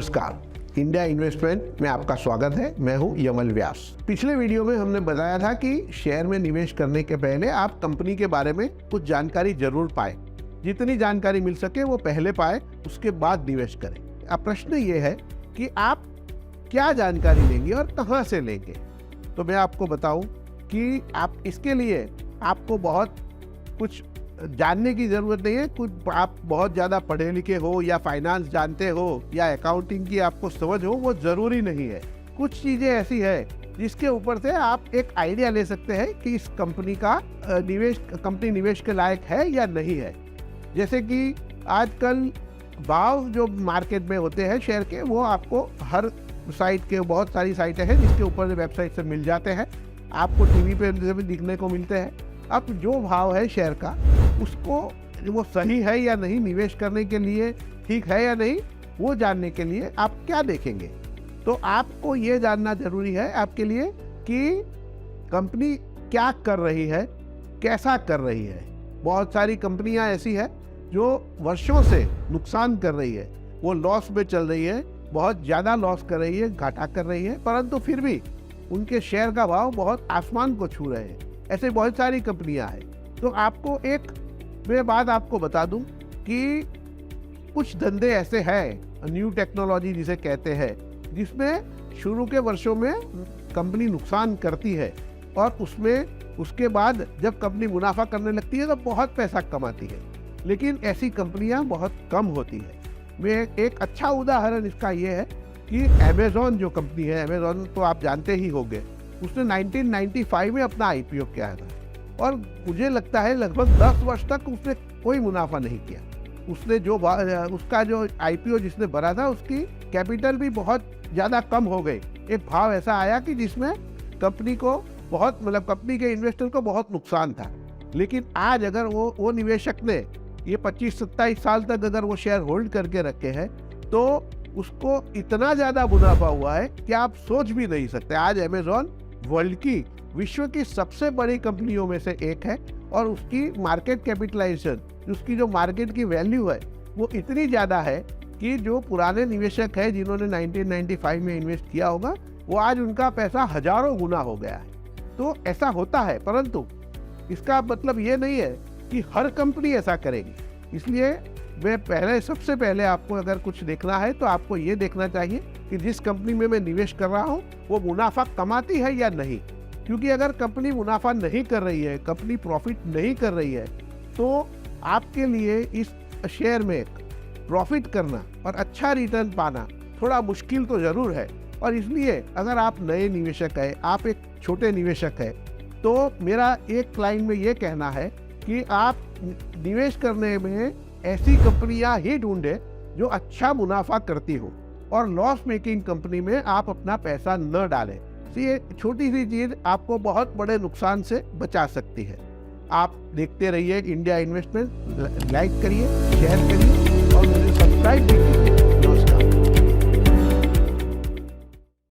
नमस्कार, India investment में आपका स्वागत है। मैं हूं यमल व्यास। पिछले वीडियो में हमने बताया था कि शेयर में निवेश करने के पहले आप कंपनी के बारे में कुछ जानकारी जरूर पाएं। जितनी जानकारी मिल सके वो पहले पाएं, उसके बाद निवेश करें। अब प्रश्न ये है कि आप क्या जानकारी लेंगे और कहां से लेंगे। तो मैं आपको बताऊं कि आप इसके लिए आपको बहुत कुछ जानने की ज़रूरत नहीं है। कुछ आप बहुत ज़्यादा पढ़े लिखे हो या फाइनेंस जानते हो या अकाउंटिंग की आपको समझ हो, वो ज़रूरी नहीं है। कुछ चीज़ें ऐसी है जिसके ऊपर से आप एक आइडिया ले सकते हैं कि इस कंपनी का कंपनी निवेश के लायक है या नहीं है। जैसे कि आजकल भाव जो मार्केट में होते हैं शेयर के, वो आपको हर साइट के, बहुत सारी साइटें हैं जिसके ऊपर वेबसाइट से मिल जाते हैं, आपको टीवी पे भी दिखने को मिलते हैं। अब जो भाव है शेयर का, उसको वो सही है या नहीं, निवेश करने के लिए ठीक है या नहीं, वो जानने के लिए आप क्या देखेंगे। तो आपको ये जानना जरूरी है आपके लिए कि कंपनी क्या कर रही है, कैसा कर रही है। बहुत सारी कंपनियां ऐसी है जो वर्षों से नुकसान कर रही है, वो लॉस में चल रही है, बहुत ज़्यादा लॉस कर रही है, घाटा कर रही है, परंतु फिर भी उनके शेयर का भाव बहुत आसमान को छू रहे हैं। ऐसे बहुत सारी कंपनियां हैं। तो आपको एक मैं बात आपको बता दूं कि कुछ धंधे ऐसे हैं, न्यू टेक्नोलॉजी जिसे कहते हैं, जिसमें शुरू के वर्षों में कंपनी नुकसान करती है और उसके बाद जब कंपनी मुनाफा करने लगती है तो बहुत पैसा कमाती है। लेकिन ऐसी कंपनियां बहुत कम होती है। मैं एक अच्छा उदाहरण इसका ये है कि अमेज़ॉन जो कंपनी है, अमेज़ॉन तो आप जानते ही होंगे, उसने 1995 में अपना आईपीओ किया था और मुझे लगता है लगभग 10 वर्ष तक उसने कोई मुनाफा नहीं किया। उसने उसका जो आईपीओ जिसने भरा था, उसकी कैपिटल भी बहुत ज़्यादा कम हो गई। एक भाव ऐसा आया कि जिसमें कंपनी को कंपनी के इन्वेस्टर को बहुत नुकसान था। लेकिन आज अगर वो निवेशक ने ये 25-27 साल तक अगर वो शेयर होल्ड करके रखे हैं, तो उसको इतना ज़्यादा मुनाफा हुआ है कि आप सोच भी नहीं सकते। आज अमेज़ॉन वर्ल्ड की, विश्व की सबसे बड़ी कंपनियों में से एक है और उसकी मार्केट कैपिटलाइजेशन, उसकी जो मार्केट की वैल्यू है, वो इतनी ज़्यादा है कि जो पुराने निवेशक हैं जिन्होंने 1995 में इन्वेस्ट किया होगा, वो आज उनका पैसा हजारों गुना हो गया है। तो ऐसा होता है, परंतु इसका मतलब ये नहीं है कि हर कंपनी ऐसा करेगी। इसलिए सबसे पहले आपको अगर कुछ देखना है तो आपको ये देखना चाहिए कि जिस कंपनी में मैं निवेश कर रहा हूँ वो मुनाफा कमाती है या नहीं। क्योंकि अगर कंपनी मुनाफा नहीं कर रही है, कंपनी प्रॉफिट नहीं कर रही है, तो आपके लिए इस शेयर में प्रॉफिट करना और अच्छा रिटर्न पाना थोड़ा मुश्किल तो ज़रूर है। और इसलिए अगर आप नए निवेशक हैं, आप एक छोटे निवेशक हैं, तो मेरा एक लाइन में ये कहना है कि आप निवेश करने में ऐसी कंपनियां ही ढूंढें जो अच्छा मुनाफा करती हो और लॉस मेकिंग कंपनी में आप अपना पैसा न डालें। ये छोटी सी चीज़ आपको बहुत बड़े नुकसान से बचा सकती है। आप देखते रहिए इंडिया इन्वेस्टमेंट, लाइक करिए, शेयर करिए और मुझे सब्सक्राइब भी कीजिए।